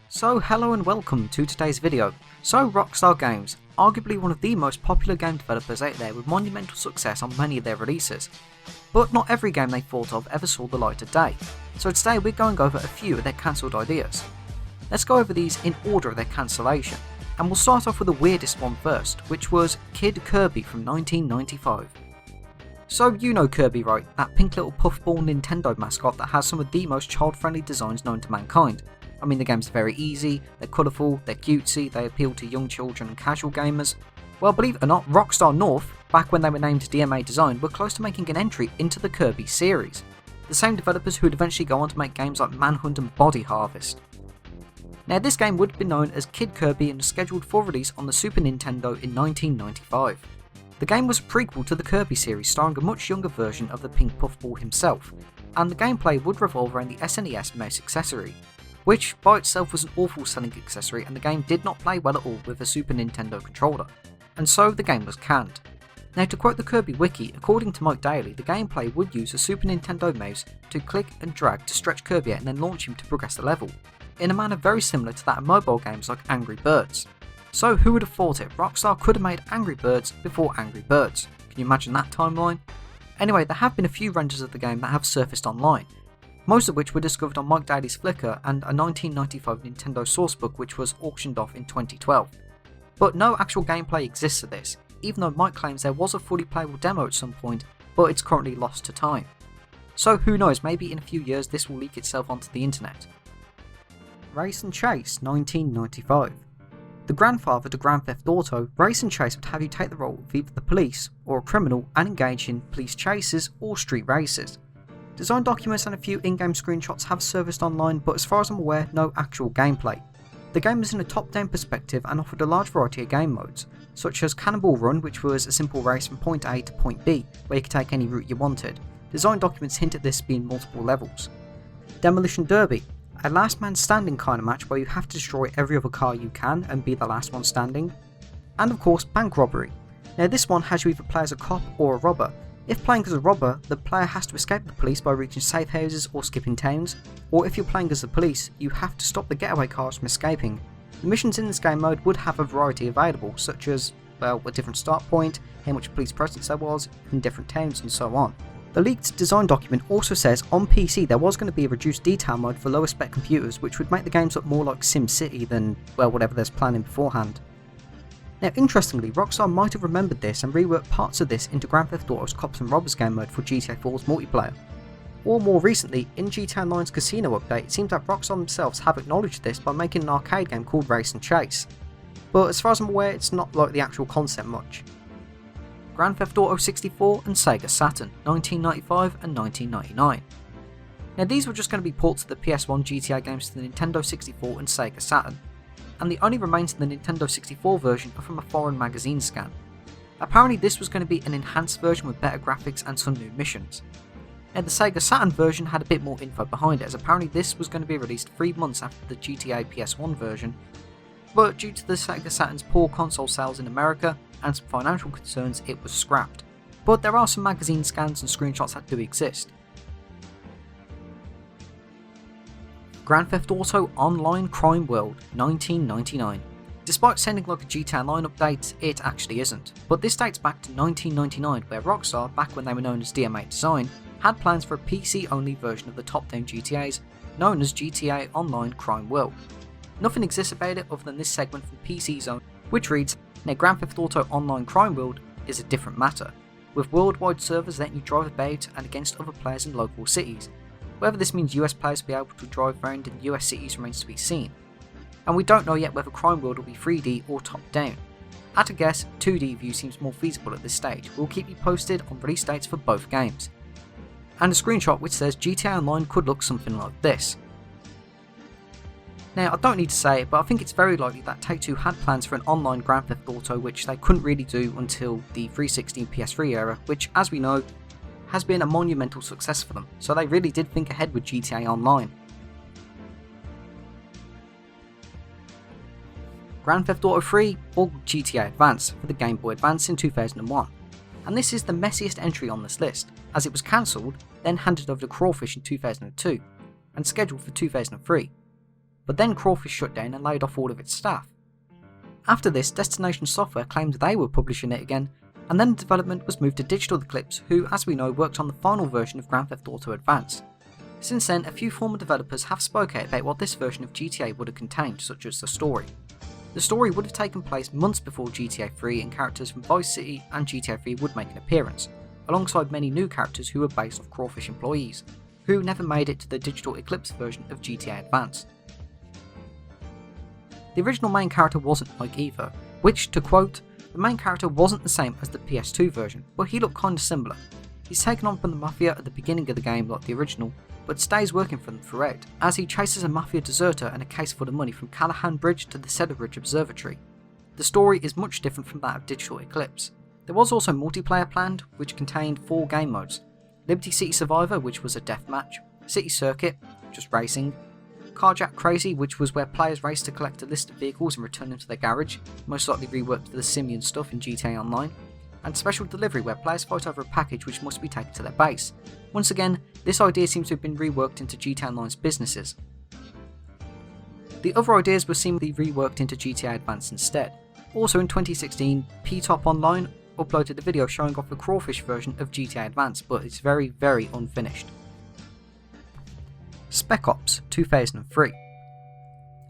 So hello and welcome to today's video. So Rockstar Games, arguably one of the most popular game developers out there with monumental success on many of their releases. But not every game they thought of ever saw the light of day. So today we're going over a few of their cancelled ideas. Let's go over these in order of their cancellation. And we'll start off with the weirdest one first, which was Kid Kirby from 1995. So you know Kirby, right? That pink little puffball Nintendo mascot that has some of the most child-friendly designs known to mankind. I mean, the games are very easy, they're colourful, they're cutesy, they appeal to young children and casual gamers. Well, believe it or not, Rockstar North, back when they were named DMA Design, were close to making an entry into the Kirby series. The same developers who would eventually go on to make games like Manhunt and Body Harvest. Now, this game would have been known as Kid Kirby and was scheduled for release on the Super Nintendo in 1995. The game was a prequel to the Kirby series, starring a much younger version of the pink puffball himself, and the gameplay would revolve around the SNES mouse accessory, which by itself was an awful selling accessory, and the game did not play well at all with a Super Nintendo controller, and so the game was canned. Now, to quote the Kirby wiki, according to Mike Daly, the gameplay would use a Super Nintendo mouse to click and drag to stretch Kirby out and then launch him to progress the level, in a manner very similar to that of mobile games like Angry Birds. So who would have thought it? Rockstar could have made Angry Birds before Angry Birds. Can you imagine that timeline? Anyway, there have been a few renders of the game that have surfaced online, most of which were discovered on Mike Daly's Flickr and a 1995 Nintendo sourcebook which was auctioned off in 2012. But no actual gameplay exists of this, even though Mike claims there was a fully playable demo at some point, but it's currently lost to time. So who knows, maybe in a few years this will leak itself onto the internet. Race and Chase 1995. The grandfather to Grand Theft Auto, Race and Chase would have you take the role of either the police or a criminal and engage in police chases or street races. Design documents and a few in-game screenshots have surfaced online, but as far as I'm aware, no actual gameplay. The game was in a top-down perspective and offered a large variety of game modes, such as Cannonball Run, which was a simple race from point A to point B, where you could take any route you wanted. Design documents hint at this being multiple levels. Demolition Derby, a last man standing kind of match where you have to destroy every other car you can and be the last one standing. And of course, Bank Robbery. Now this one has you either play as a cop or a robber. If playing as a robber, the player has to escape the police by reaching safe houses or skipping towns, or if you're playing as the police, you have to stop the getaway cars from escaping. The missions in this game mode would have a variety available, such as, well, a different start point, how much police presence there was in different towns, and so on. The leaked design document also says on PC there was going to be a reduced detail mode for lower spec computers, which would make the games look more like SimCity than, well, whatever there's planning beforehand. Now, interestingly, Rockstar might have remembered this and reworked parts of this into Grand Theft Auto's Cops and Robbers game mode for GTA 4's multiplayer. Or more recently, in GTA Online's casino update, it seems that Rockstar themselves have acknowledged this by making an arcade game called Race and Chase. But as far as I'm aware, it's not like the actual concept much. Grand Theft Auto 64 and SEGA Saturn, 1995 and 1999. Now, these were just going to be ports of the PS1 GTA games to the Nintendo 64 and SEGA Saturn, and the only remains of the Nintendo 64 version are from a foreign magazine scan. Apparently this was going to be an enhanced version with better graphics and some new missions. Now, the Sega Saturn version had a bit more info behind it, as apparently this was going to be released 3 months after the GTA PS1 version, but due to the Sega Saturn's poor console sales in America and some financial concerns, it was scrapped. But there are some magazine scans and screenshots that do exist. Grand Theft Auto Online Crime World 1999. Despite sounding like a GTA Online update, it actually isn't, but this dates back to 1999, where Rockstar, back when they were known as DMA Design, had plans for a PC-only version of the top-down GTAs, known as GTA Online Crime World. Nothing exists about it other than this segment from PC Zone, which reads, "Now Grand Theft Auto Online Crime World is a different matter, with worldwide servers letting you drive about and against other players in local cities. Whether this means US players will be able to drive around in US cities remains to be seen. And we don't know yet whether Crime World will be 3D or top-down. At a guess, 2D view seems more feasible at this stage. We'll keep you posted on release dates for both games." And a screenshot which says GTA Online could look something like this. Now, I don't need to say it, but I think it's very likely that Take-Two had plans for an online Grand Theft Auto which they couldn't really do until the 360 and PS3 era, which, as we know, has been a monumental success for them, so they really did think ahead with GTA Online. Grand Theft Auto 3 or GTA Advance for the Game Boy Advance in 2001, and this is the messiest entry on this list, as it was cancelled, then handed over to Crawfish in 2002, and scheduled for 2003. but then Crawfish shut down and laid off all of its staff. After this, Destination Software claimed they were publishing it again, and then the development was moved to Digital Eclipse, who, as we know, worked on the final version of Grand Theft Auto Advance. Since then, a few former developers have spoken about what this version of GTA would have contained, such as the story. The story would have taken place months before GTA 3, and characters from Vice City and GTA 3 would make an appearance, alongside many new characters who were based off Crawfish employees, who never made it to the Digital Eclipse version of GTA Advance. The original main character wasn't like either, which, to quote, "The main character wasn't the same as the PS2 version, but he looked kinda similar. He's taken on from the Mafia at the beginning of the game like the original, but stays working for them throughout, as he chases a Mafia deserter and a case full of money from Callahan Bridge to the Cedar Ridge Observatory. The story is much different from that of Digital Eclipse. There was also multiplayer planned, which contained 4 game modes: Liberty City Survivor, which was a deathmatch, City Circuit, just racing, Carjack Crazy, which was where players raced to collect a list of vehicles and return them to their garage, most likely reworked for the Simeon stuff in GTA Online, and Special Delivery, where players fight over a package which must be taken to their base. Once again, this idea seems to have been reworked into GTA Online's businesses. The other ideas were seemingly reworked into GTA Advance instead. Also in 2016, P-Top Online uploaded a video showing off the Crawfish version of GTA Advance, but it's very, very unfinished. Spec Ops 2003.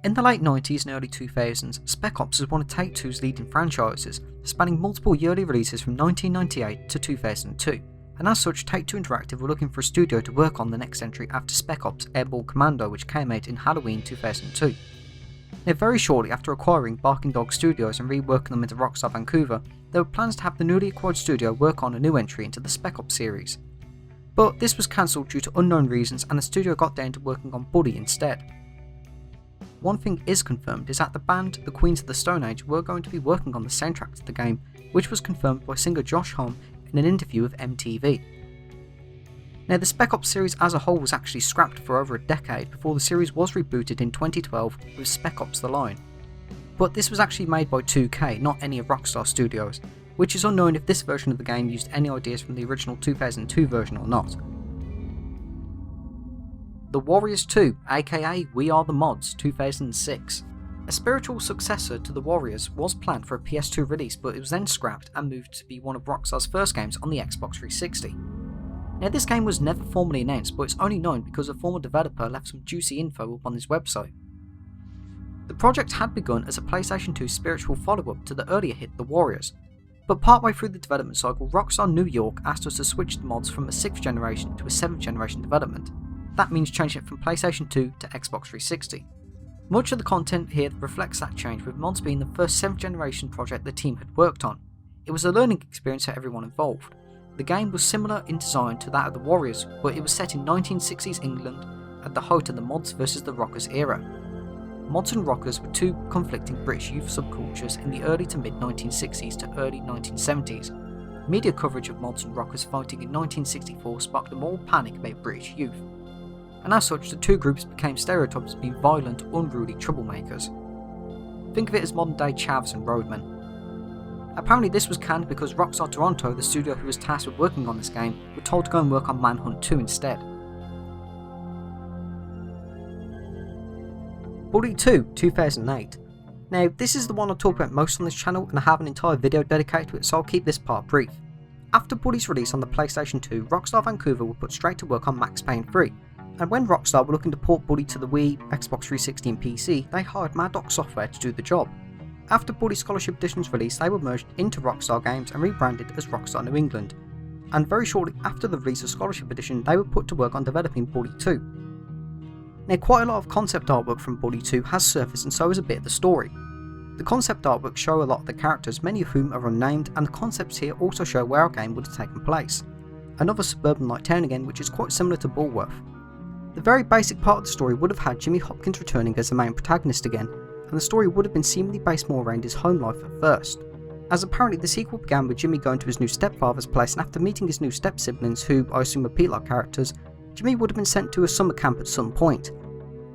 In the late 90s and early 2000s, Spec Ops was one of Take-Two's leading franchises, spanning multiple yearly releases from 1998 to 2002, and as such Take-Two Interactive were looking for a studio to work on the next entry after Spec Ops Airborne Commando, which came out in Halloween 2002. Now, very shortly after acquiring Barking Dog Studios and reworking them into Rockstar Vancouver, there were plans to have the newly acquired studio work on a new entry into the Spec Ops series. But this was cancelled due to unknown reasons, and the studio got down to working on Buddy instead. One thing is confirmed is that the band, the Queens of the Stone Age, were going to be working on the soundtrack to the game, which was confirmed by singer Josh Homme in an interview with MTV. Now, the Spec Ops series as a whole was actually scrapped for over a decade before the series was rebooted in 2012 with Spec Ops The Line. But this was actually made by 2K, not any of Rockstar Studios, which is unknown if this version of the game used any ideas from the original 2002 version or not. The Warriors 2, aka We Are The Mods 2006. A spiritual successor to The Warriors was planned for a PS2 release, but it was then scrapped and moved to be one of Rockstar's first games on the Xbox 360. Now, this game was never formally announced, but it's only known because a former developer left some juicy info up on his website. The project had begun as a PlayStation 2 spiritual follow-up to the earlier hit The Warriors, but partway through the development cycle, Rockstar New York asked us to switch the mods from a 6th generation to a 7th generation development. That means changing it from PlayStation 2 to Xbox 360. Much of the content here reflects that change, with mods being the first 7th generation project the team had worked on. It was a learning experience for everyone involved. The game was similar in design to that of The Warriors, but it was set in 1960s England at the height of the mods versus the rockers era. Mods and rockers were two conflicting British youth subcultures in the early to mid 1960s to early 1970s. Media coverage of mods and rockers fighting in 1964 sparked a moral panic about British youth, and as such the two groups became stereotyped as being violent, unruly troublemakers. Think of it as modern day chavs and roadmen. Apparently this was canned because Rockstar Toronto, the studio who was tasked with working on this game, were told to go and work on Manhunt 2 instead. Bully 2 2008. Now, this is the one I talk about most on this channel, and I have an entire video dedicated to it, so I'll keep this part brief. After Bully's release on the PlayStation 2, Rockstar Vancouver were put straight to work on Max Payne 3, and when Rockstar were looking to port Bully to the Wii, Xbox 360 and PC, they hired Mad Dog Software to do the job. After Bully Scholarship Edition's release, they were merged into Rockstar Games and rebranded as Rockstar New England, and very shortly after the release of Scholarship Edition, they were put to work on developing Bully 2. Now, quite a lot of concept artwork from Bully 2 has surfaced, and so is a bit of the story. The concept artwork show a lot of the characters, many of whom are unnamed, and the concepts here also show where our game would have taken place. Another suburban-like town again, which is quite similar to Bulworth. The very basic part of the story would have had Jimmy Hopkins returning as the main protagonist again, and the story would have been seemingly based more around his home life at first, as apparently the sequel began with Jimmy going to his new stepfather's place, and after meeting his new step-siblings, who I assume are Pete-like characters, Jimmy would have been sent to a summer camp at some point.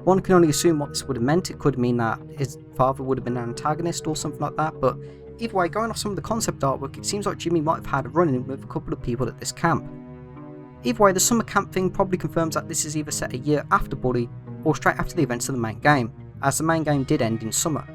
One can only assume what this would have meant. It could mean that his father would have been an antagonist or something like that, but either way, going off some of the concept artwork, it seems like Jimmy might have had a run-in with a couple of people at this camp. Either way, the summer camp thing probably confirms that this is either set a year after Bully, or straight after the events of the main game, as the main game did end in summer.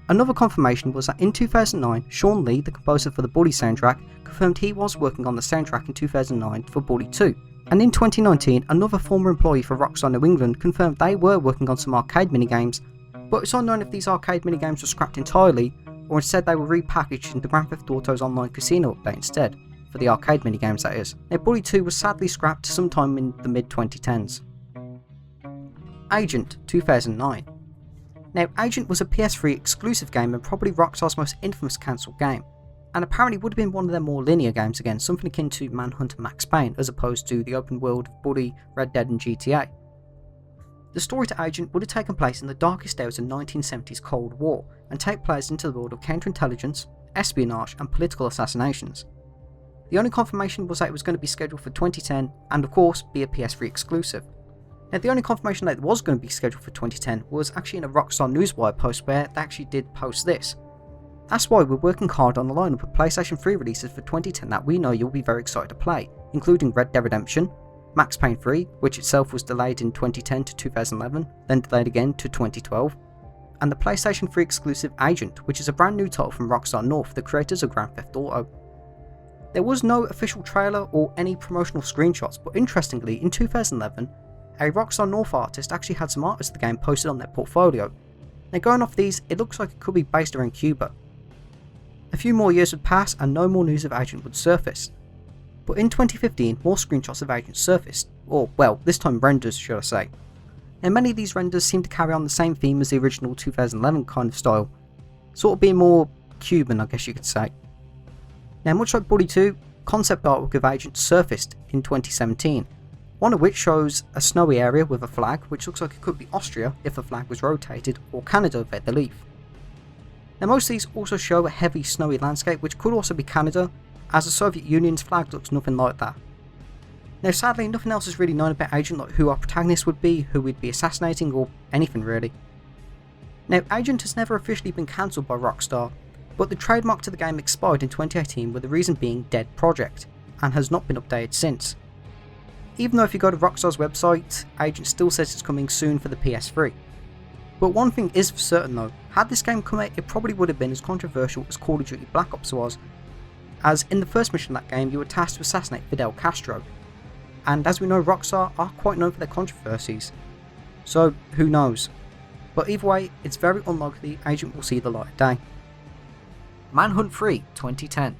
Another confirmation was that in 2009, Sean Lee, the composer for the Bully soundtrack, confirmed he was working on the soundtrack in 2009 for Bully 2. And in 2019, another former employee for Rockstar New England confirmed they were working on some arcade minigames, but it's unknown if these arcade minigames were scrapped entirely, or instead they were repackaged into Grand Theft Auto's online casino update instead, for the arcade minigames that is. Now Bully 2 was sadly scrapped sometime in the mid-2010s. Agent 2009. Now Agent was a PS3 exclusive game and probably Rockstar's most infamous cancelled game, and apparently would have been one of their more linear games again, something akin to Manhunt and Max Payne as opposed to the open world of Bully, Red Dead and GTA. The story to Agent would have taken place in the darkest days of the 1970s Cold War and take players into the world of counterintelligence, espionage and political assassinations. The only confirmation was that it was going to be scheduled for 2010 and of course be a PS3 exclusive. Now the only confirmation that it was going to be scheduled for 2010 was actually in a Rockstar Newswire post where they actually did post this. That's why we're working hard on the lineup of PlayStation 3 releases for 2010 that we know you'll be very excited to play, including Red Dead Redemption, Max Payne 3, which itself was delayed in 2010 to 2011, then delayed again to 2012, and the PlayStation 3 exclusive Agent, which is a brand new title from Rockstar North, the creators of Grand Theft Auto. There was no official trailer or any promotional screenshots, but interestingly, in 2011, a Rockstar North artist actually had some art of the game posted on their portfolio. Now going off these, it looks like it could be based around Cuba. A few more years would pass and no more news of Agent would surface. But in 2015, more screenshots of Agent surfaced, or well, this time renders should I say. Now many of these renders seem to carry on the same theme as the original 2011 kind of style, sort of being more Cuban I guess you could say. Now much like Bully 2, concept artwork of Agent surfaced in 2017, one of which shows a snowy area with a flag which looks like it could be Austria if the flag was rotated, or Canada if they leaf. Now most of these also show a heavy snowy landscape which could also be Canada, as the Soviet Union's flag looks nothing like that. Now sadly nothing else is really known about Agent, like who our protagonist would be, who we'd be assassinating, or anything really. Now Agent has never officially been cancelled by Rockstar, but the trademark to the game expired in 2018 with the reason being Dead Project, and has not been updated since. Even though if you go to Rockstar's website, Agent still says it's coming soon for the PS3. But one thing is for certain though, had this game come out it probably would have been as controversial as Call of Duty Black Ops was, as in the first mission of that game you were tasked to assassinate Fidel Castro, and as we know Rockstar are quite known for their controversies, so who knows. But either way, it's very unlikely Agent will see the light of day. Manhunt 3 2010.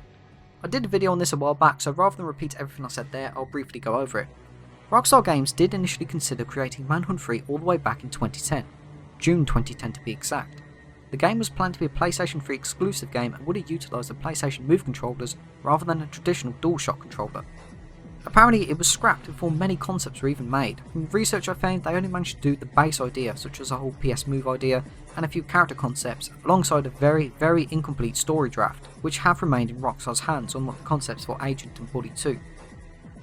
I did a video on this a while back, so rather than repeat everything I said there, I'll briefly go over it. Rockstar Games did initially consider creating Manhunt 3 all the way back in 2010, June 2010 to be exact. The game was planned to be a PlayStation 3 exclusive game and would have utilised the PlayStation Move controllers rather than a traditional DualShock controller. Apparently it was scrapped before many concepts were even made. From research I found they only managed to do the base idea, such as a whole PS Move idea and a few character concepts, alongside a very incomplete story draft, which have remained in Rockstar's hands unlike the concepts for Agent and Bully 2.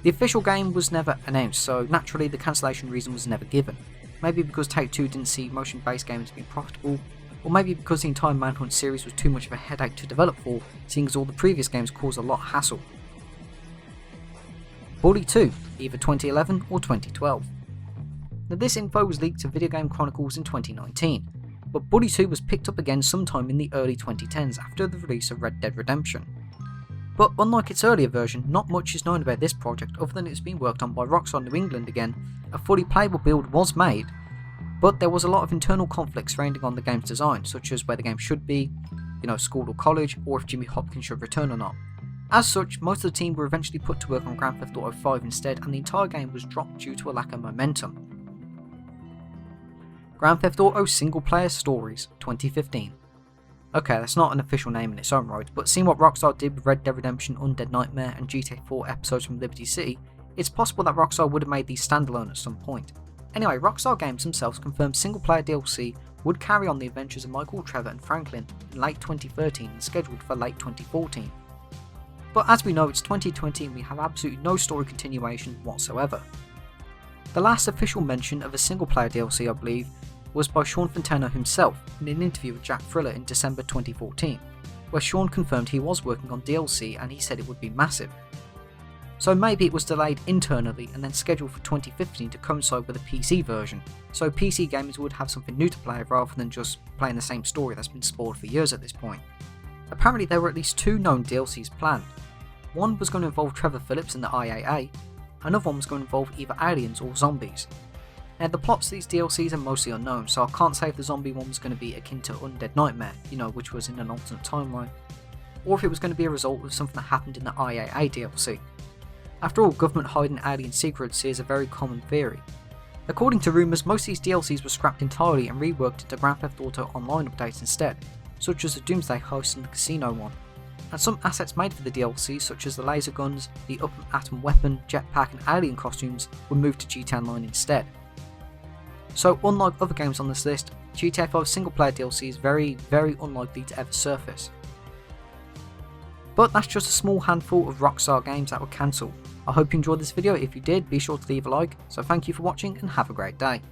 The official game was never announced, so naturally the cancellation reason was never given. Maybe because Take-Two didn't see motion-based games being profitable, or maybe because the entire Manhunt series was too much of a headache to develop for, seeing as all the previous games caused a lot of hassle. Bully 2, either 2011 or 2012. Now this info was leaked to Video Game Chronicles in 2019, but Bully 2 was picked up again sometime in the early 2010s after the release of Red Dead Redemption. But unlike its earlier version, not much is known about this project other than it's been worked on by Rockstar New England again. A fully playable build was made, but there was a lot of internal conflicts surrounding on the game's design, such as where the game should be, school or college, or if Jimmy Hopkins should return or not. As such, most of the team were eventually put to work on Grand Theft Auto 5 instead, and the entire game was dropped due to a lack of momentum. Grand Theft Auto Single Player Stories 2015. Okay, that's not an official name in its own right, but seeing what Rockstar did with Red Dead Redemption, Undead Nightmare and GTA 4 episodes from Liberty City, it's possible that Rockstar would have made these standalone at some point. Anyway, Rockstar Games themselves confirmed single player DLC would carry on the adventures of Michael, Trevor and Franklin in late 2013 and scheduled for late 2014. But as we know, it's 2020 and we have absolutely no story continuation whatsoever. The last official mention of a single player DLC, I believe, was by Sean Fontana himself in an interview with Jack Thriller in December 2014, where Sean confirmed he was working on DLC and he said it would be massive. So maybe it was delayed internally and then scheduled for 2015 to coincide with a PC version, so PC gamers would have something new to play rather than just playing the same story that's been spoiled for years at this point. Apparently there were at least 2 known DLCs planned. One was going to involve Trevor Phillips and the IAA, another one was going to involve either aliens or zombies. Now the plots of these DLCs are mostly unknown, so I can't say if the zombie one was going to be akin to Undead Nightmare, which was in an alternate timeline, or if it was going to be a result of something that happened in the IAA DLC. After all, government hiding alien secrets is a very common theory. According to rumours, most of these DLCs were scrapped entirely and reworked into Grand Theft Auto Online updates instead, such as the Doomsday Heist and the Casino one. And some assets made for the DLC, such as the laser guns, the up-atom weapon, jetpack and alien costumes, were moved to GTA Online instead. So unlike other games on this list, GTA 5 single player DLC is very unlikely to ever surface. But that's just a small handful of Rockstar games that were cancelled. I hope you enjoyed this video. If you did, be sure to leave a like. So thank you for watching and have a great day.